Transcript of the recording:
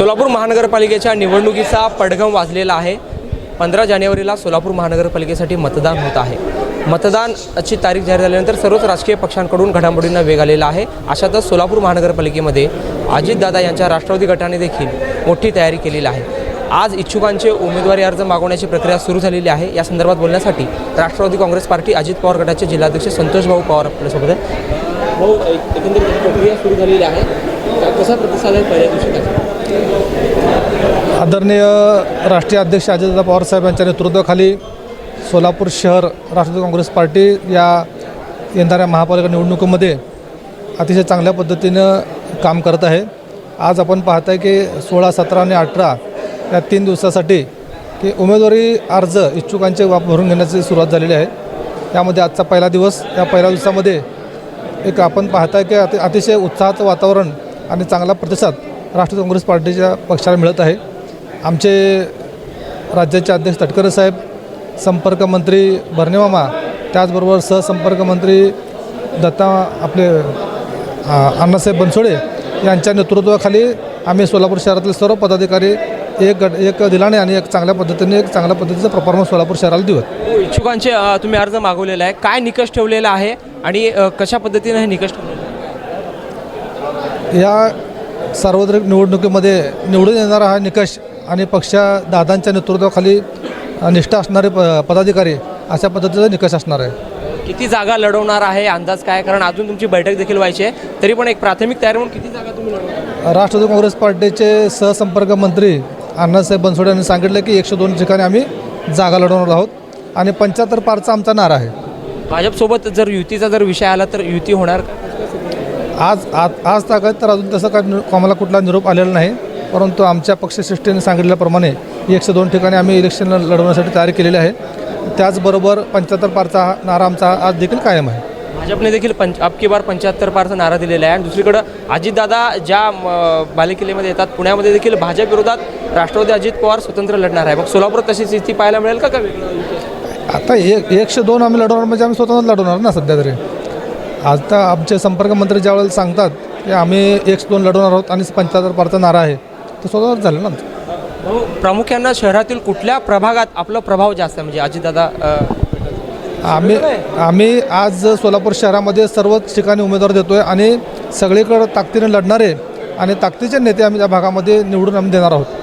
सोलापूर महानगरपालिकेच्या निवडणुकीचा पडघम वाजलेला आहे। 15 जानेवारीला सोलापूर महानगरपालिकेसाठी मतदान होत आहे। मतदानाची तारीख जाहीर झाल्यानंतर सर्वच राजकीय पक्षांकडून घडामोडींना वेग आलेला आहे। अशातच सोलापूर महानगरपालिकेमध्ये अजितदादा यांच्या राष्ट्रवादी गटाने देखील मोठी तयारी केलेली आहे। आज इच्छुकांचे उमेदवारी अर्ज मागवण्याची प्रक्रिया सुरू झालेली आहे। या संदर्भात बोलण्यासाठी राष्ट्रवादी काँग्रेस पार्टी अजित पवार गटाचे जिल्हाध्यक्ष संतोष भाऊ पवार आपल्यासोबत आहेत। भाऊ, एकंदरीत प्रक्रिया सुरू झालेली आहे, कसा प्रतिसाद आहे पहिल्या दिवशी? आदरणीय राष्ट्रीय अध्यक्ष अजितदादा पवार साहेब यांच्या नेतृत्वाखाली सोलापूर शहर राष्ट्रवादी काँग्रेस पार्टी या येणाऱ्या महापालिका निवडणुकीमध्ये अतिशय चांगल्या पद्धतीनं काम करत आहे। आज आपण पाहताय की 16, 17 आणि 18 या 3 दिवसासाठी की उमेदवारी अर्ज इच्छुकांचे भरून घेण्याची सुरुवात झालेली आहे। यामध्ये आजचा पहिला दिवस, या पहिल्या दिवसामध्ये एक आपण पाहताय की अतिशय उत्साहाचं वातावरण आणि चांगला प्रतिसाद राष्ट्रवादी काँग्रेस पार्टीच्या पक्षाला मिळत आहे। आमचे राज्याचे अध्यक्ष तटकरे साहेब, संपर्क मंत्री भरणेमामा, त्याचबरोबर सहसंपर्क मंत्री आपले अण्णासाहेब बनसोडे यांच्या नेतृत्वाखाली आम्ही सोलापूर शहरातील सर्व पदाधिकारी एक दिलाने आणि चांगल्या पद्धतीचा परफॉर्मन्स सोलापूर शहराला देऊ। इच्छुकांचे तुम्ही अर्ज मागवलेला आहे, काय निकष ठेवलेला आहे आणि कशा पद्धतीने हे निकष ठेवलेले? या सार्वत्रिक निवडणुकीमध्ये निवडून येणारा हा निकष आणि दादांच्या नेतृत्वाखाली निष्ठा असणारे पदाधिकारी अशा पद्धतीचा निकष असणार आहे। किती जागा लढवणार आहे अंदाज काय? कारण अजून तुमची बैठक देखील व्हायची आहे, तरी पण एक प्राथमिक तयारी म्हणून किती जागा तुम्ही लढवणार? राष्ट्रवादी काँग्रेस पार्टीचे सहसंपर्क मंत्री अण्णासाहेब बनसोडे यांनी सांगितलं की 102 ठिकाणी आम्ही जागा लढवणार आहोत आणि 75 पारचा आमचा नारा आहे। भाजपसोबत जर युतीचा विषय आला तर युती होणार का? आज ताकद तर अजून तसं काय आम्हाला कुठला निरोप आलेला नाही, परंतु आमच्या पक्षश्रेष्ठीने सांगितल्याप्रमाणे 102 ठिकाणी आम्ही इलेक्शन लढवण्यासाठी तयारी केलेली आहे। त्याचबरोबर 75 पारचा नारा आमचा आज देखील कायम आहे। भाजपने देखील अब की बार 75 पारचा नारा दिलेला आहे आणि दुसरीकडं अजितदादा ज्या बालेकिल्ल्यामध्ये येतात, पुण्यामध्ये देखील भाजप विरोधात राष्ट्रवादी अजित पवार स्वतंत्र लढणार आहे। मग सोलापूर तशी स्थिती पाहायला मिळेल का? आता 102 आम्ही लढवणार म्हणजे आम्ही स्वतंत्र लढवणार ना। सध्या तरी आता आमचे संपर्क मंत्री ज्यावेळेला सांगतात की आम्ही 102 लढवणार आहोत आणि 75 पारचा नारा आहे, तर स्वतंत्र झालं ना। प्रामुख्यानं शहरातील कुठल्या प्रभागात आपला प्रभाव जास्त आहे? म्हणजे अजितदादा आम्ही आज सोलापूर शहरामध्ये सर्वच ठिकाणी उमेदवार देतोय आणि सगळीकडे ताकदीने लढणारे आणि ताकदीचे नेते आम्ही त्या भागामध्ये निवडून देणार आहोत।